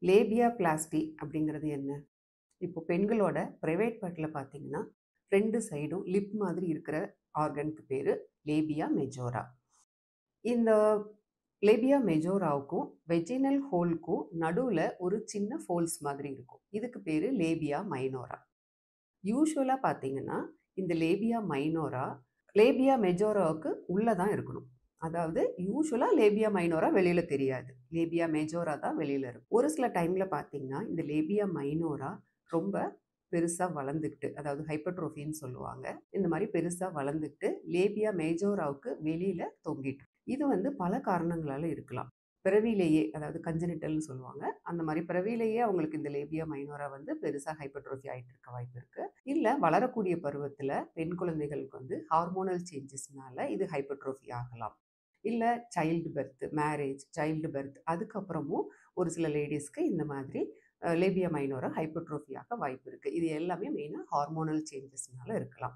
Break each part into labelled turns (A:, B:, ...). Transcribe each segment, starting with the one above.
A: Labia plasty அப்படிங்கிறது என்ன? இப்போ பெண்களோட பிரைவேட் பார்ட்ல பார்த்தீங்கன்னா, 2 சைடும் லிப் மாதிரி இருக்கிற ஆர்கனுக்கு பேரு லேபியா மெஜோரா. இந்த லேபியா மெஜோராவுக்கும் வெஜினல் ஹோல்க்கும் நடுவுல ஒரு சின்ன ஃபோல்ஸ் மாதிரி இருக்கும். இதுக்கு பேரு லேபியா மைனோரா. யூசுவலா பார்த்தீங்கன்னா, இந்த லேபியா மைனோரா, லேபியா மெஜோராவுக்கு உள்ள தான் இருக்கணும். அதாவது யூசுவலா லேபியா மைனோரா வெளியில தெரியாது. லேபியா மெஜோரா தான் வெளியில இருக்கும். ஒரு சில டைம்ல பார்த்தீங்கன்னா, இந்த லேபியா மைனோரா ரொம்ப பெருசா வளர்ந்துக்கிட்டு, அதாவது ஹைப்பர்ட்ரோஃபின்னு சொல்லுவாங்க. இந்த மாரி பெருசா வளர்ந்துக்கிட்டு, லேபியா மேஜோராவுக்கு வெளியில தொங்கிட்டு இருக்கும். இது வந்து பல காரணங்களால இருக்கலாம். பிறவியிலேயே, அதாவது கன்ஜெனிட்டல்னு சொல்லுவாங்க. அந்த மாரி பிறவியிலேயே அவங்களுக்கு இந்த லேபியா மைனோரா வந்து பெருசா ஹைப்பர்ட்ரோஃபி ஆயிட்டு இருக்க வாய்ப்பு இருக்கு. இல்ல வளரக்கூடிய பருவத்துல பெண் குழந்தைகளுக்கு வந்து ஹார்மோனல் சேஞ்சஸ்னால இது ஹைப்பர்ட்ரோஃபி ஆகலாம். இல்ல child birth, marriage, child birth அதுக்கப்புறமும் ஒரு சில லேடீஸ்க்கு இந்த மாதிரி லேபியா மைனோரா ஹைப்பர்ட்ரோஃபி ஆக வாய்ப்பு இருக்கு. இது எல்லாமே மெயினா ஹார்மோனல் சேஞ்சஸ்னால இருக்கலாம்.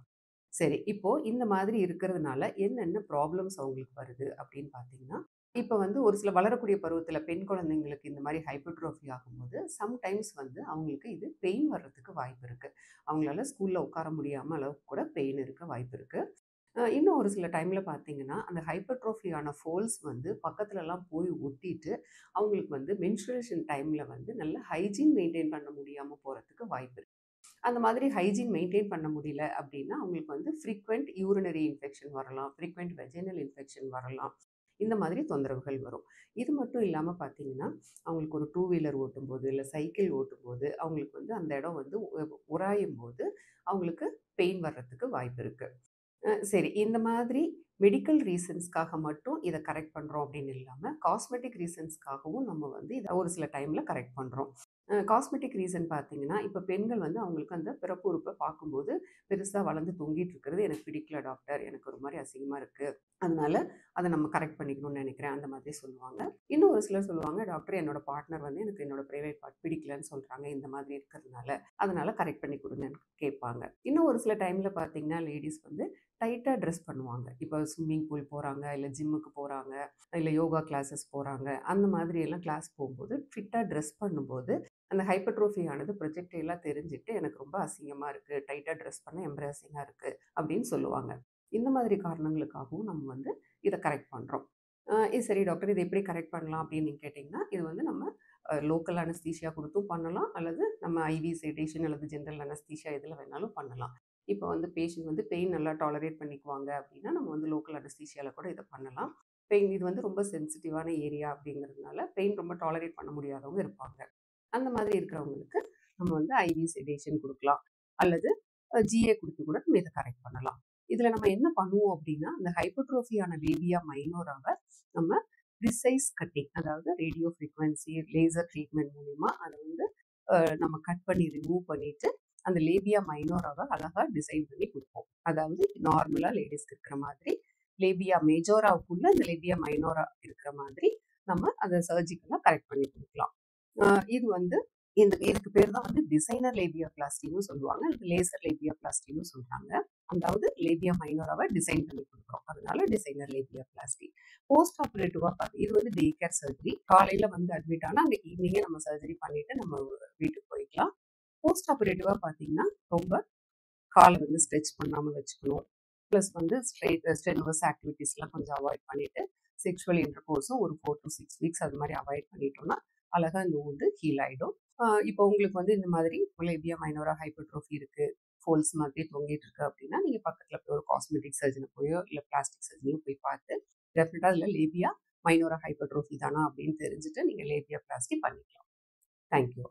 A: சரி, இப்போ இந்த மாதிரி இருக்கிறதுனால என்னென்ன ப்ராப்ளம்ஸ் அவங்களுக்கு வருது அப்படின்னு பார்த்தீங்கன்னா, இப்ப வந்து ஒரு சில வளரக்கூடிய பருவத்தில பெண் குழந்தைங்களுக்கு இந்த மாரி ஹைப்பர்ட்ரோஃபி ஆகும்போது, சம்டைம்ஸ் வந்து அவங்களுக்கு இது பெயின் வர்றதுக்கு வாய்ப்பு இருக்கு. அவங்களால ஸ்கூல்ல உட்கார முடியாம அளவுக்கு கூட பெயின் இருக்க வாய்ப்பு இருக்கு. இன்னும் ஒரு சில டைம்ல பார்த்தீங்கன்னா, அந்த ஹைப்பர்ட்ரோஃபியான ஃபோல்ஸ் வந்து பக்கத்துலலாம் போய் ஒட்டிட்டு, அவங்களுக்கு வந்து மென்ஸ்ட்ருவேஷன் டைம்ல வந்து நல்ல ஹைஜீன் மெயின்டெயின் பண்ண முடியாம போறதுக்கு வாய்ப்பு இருக்கு. அந்த மாதிரி ஹைஜீன் மெயின்டெயின் பண்ண முடியல அப்படின்னா, அவங்களுக்கு வந்து ஃப்ரீக்வென்ட் யூரினரி இன்ஃபெக்ஷன் வரலாம். ஃப்ரீக்வென்ட் வெஜைனல் இன்ஃபெக்ஷன் வரலாம். இந்த மாதிரி தொந்தரவுகள் வரும். இது மட்டும் இல்லாம பார்த்தீங்கன்னா, அவங்களுக்கு ஒரு டூ வீலர் ஓட்டும்போது, இல்ல சைக்கிள் ஓட்டும்போது, அவங்களுக்கு வந்து அந்த இடம் வந்து உராயும்போது, அவங்களுக்கு பெயின் வர்றதுக்கு வாய்ப்பு இருக்கு. சரி. இந்த மாதிரி மெடிக்கல் ரீசன்ஸ்க்காக மட்டும் இத கரெக்ட் பண்றோம் அப்படின்னு இல்லாம, காஸ்மெட்டிக் ரீசன்ஸ்க்காகவும் நம்ம வந்து இத ஒரு சில டைம்ல கரெக்ட் பண்றோம். காஸ்மெட்டிக் ரீசன் பார்த்தீங்கன்னா, இப்ப பெண்கள் வந்து அவங்களுக்கு அந்த பிறப்பு உறுப்ப பார்க்கும்போது, பெருசா வளர்ந்து தொங்கிட்டு இருக்கிறது எனக்கு பிடிக்கல டாக்டர். எனக்கு ஒரு மாரி அசிங்கமா இருக்கு. அதனால அத நம்ம கரெக்ட் பண்ணிக்கணும்னு நெனைக்கிறேன். அந்த மாதிரி சொல்லுவாங்க. இன்னும் ஒரு சிலர் சொல்லுவாங்க, டாக்டர் என்னோட பார்ட்னர் வந்து எனக்கு என்னோட பிரைவேட் பார்ட் பிடிக்கலன்னு சொல்றாங்க. இந்த மாதிரி இருக்கிறதுனால. அதனால கரெக்ட் பண்ணி குடுங்கன்னு கேட்பாங்க. இன்னும் ஒரு சில டைம்ல பார்த்தீங்கன்னா, லேடீஸ் வந்து டைட்டா ட்ரெஸ் பண்ணுவாங்க. இப்போ ஸ்விம்மிங் பூல் போறாங்க, இல்ல ஜிம்முக்கு போறாங்க, இல்ல யோகா கிளாஸஸ் போறாங்க. அந்த மாதிரி எல்லாம் கிளாஸ் போம்போது, ஃபிட்டா ட்ரெஸ் பண்ணும்போது, அந்த ஹைப்பர்ட்ரோஃபி ஆனது ப்ரொஜெக்டைலா தெரிஞ்சுட்டு, எனக்கு ரொம்ப அசிங்கமா இருக்கு. டைட்டா ட்ரெஸ் பண்ண எம்பாரஸிங்கா இருக்கு அப்படின்னு சொல்லுவாங்க. இந்த மாதிரி காரணங்களுக்காகவும் நம்ம வந்து இத கரெக்ட் பண்றோம். இது சரி டாக்டர் இத எப்படி கரெக்ட் பண்ணலாம் அப்படின்னு நீங்க கேட்டீங்கன்னா, இது வந்து நம்ம லோக்கல் அனஸ்தீசியா குடுத்தும் பண்ணலாம். அல்லது நம்ம ஐவி செடேஷன் அல்லது ஜெனரல் அனஸ்தீசியா எதுல வேணாலும் பண்ணலாம். இப்போ வந்து பேஷண்ட் வந்து பெயின் நல்லா டாலரேட் பண்ணிக்குவாங்க அப்படின்னா, நம்ம வந்து லோக்கல் அனஸ்தீசியால கூட இத பண்ணலாம். பெயின் இது வந்து ரொம்ப சென்சிட்டிவான ஏரியா அப்படிங்கிறதுனால, பெயின் ரொம்ப டாலரேட் பண்ண முடியாதவங்க இருப்பாங்க. அந்த மாதிரி இருக்கிறவங்களுக்கு நம்ம வந்து ஐவி செடேஷன் குடுக்கலாம். அல்லது ஜிஏ குடுத்து கூட நம்ம இத கரெக்ட் பண்ணலாம். இதுல நம்ம என்ன பண்ணுவோம் அப்படின்னா, அந்த ஹைப்பர்ட்ரோஃபியான லேபியா மைனோராவ நம்ம ப்ரிசைஸ் கட்டிங், அதாவது ரேடியோ ஃப்ரீக்வன்சி, லேசர் ட்ரீட்மென்ட் மூலியமா அத வந்து நம்ம கட் பண்ணி ரிமூவ் பண்ணிட்டு, அந்த லேபியா மைனோராவ அழகா டிசைன் பண்ணி குடுப்போம். அதாவது நார்மலா லேடீஸ்க்கு இருக்கிற மாதிரி, லேபியா மேஜோராவுக்குள்ள அந்த லேபியா மைனோரா இருக்கிற மாதிரி நம்ம அத சர்ஜிக்கலா கரெக்ட் பண்ணி குடுக்கலாம். அ இது வந்து இதுக்கு பேர் தான் வந்து டிசைனர் லேபியோபிளாஸ்டின்னு சொல்லுவாங்க. அல்லது லேசர் லேபியோபிளாஸ்டின்னு சொல்றாங்க. அதாவது லேபியா மைனோராவ டிசைன் பண்ணி குடுக்குறோம். அதனால டிசைனர் லேபியோபிளாஸ்டி. போஸ்ட் ஆப்பரேட்டிவா இது வந்து டே கேர் சர்ஜரி. காலையில வந்து அட்மிட் ஆனா, அன்னைக்கு ஈவினிங்கே நம்ம சர்ஜரி பண்ணிட்டு நம்ம வீட்டுக்கு போய்க்கலாம். போஸ்ட் ஆப்பரேட்டிவா பார்த்தீங்கன்னா, ரொம்ப கால வந்து ஸ்ட்ரெச் பண்ணாம வச்சுக்கணும். பிளஸ் வந்து ஸ்ட்ரெனுவஸ் ஆக்டிவிட்டீஸ்லாம் கொஞ்சம் அவாய்ட் பண்ணிட்டு, செக்ஷுவல் இன்டர்கோர்ஸும் ஒரு 4 to 6 வீக்ஸ் அது மாரி அவாய்ட் பண்ணிட்டோம்னா, அழகா இந்த வுண்ட் ஹீல் ஆயிடும். இப்போ உங்களுக்கு வந்து இந்த மாதிரி லேபியா மைனோரா ஹைப்பர்ட்ரோஃபி இருக்கு, ஃபோல்ஸ் மாதிரி தொங்கிட்டு இருக்கு அப்படின்னா, நீங்க பக்கத்துல போய் ஒரு காஸ்மெட்டிக் சர்ஜன போயோ, இல்ல பிளாஸ்டிக் சர்ஜனையோ போய் பார்த்து, டெஃபினட்டா அதுல லேபியா மைனோரா ஹைப்பர்ட்ரோஃபி தானா அப்படின்னு தெரிஞ்சுட்டு, நீங்க லேபியோபிளாஸ்டி பண்ணிக்கலாம். Thank you.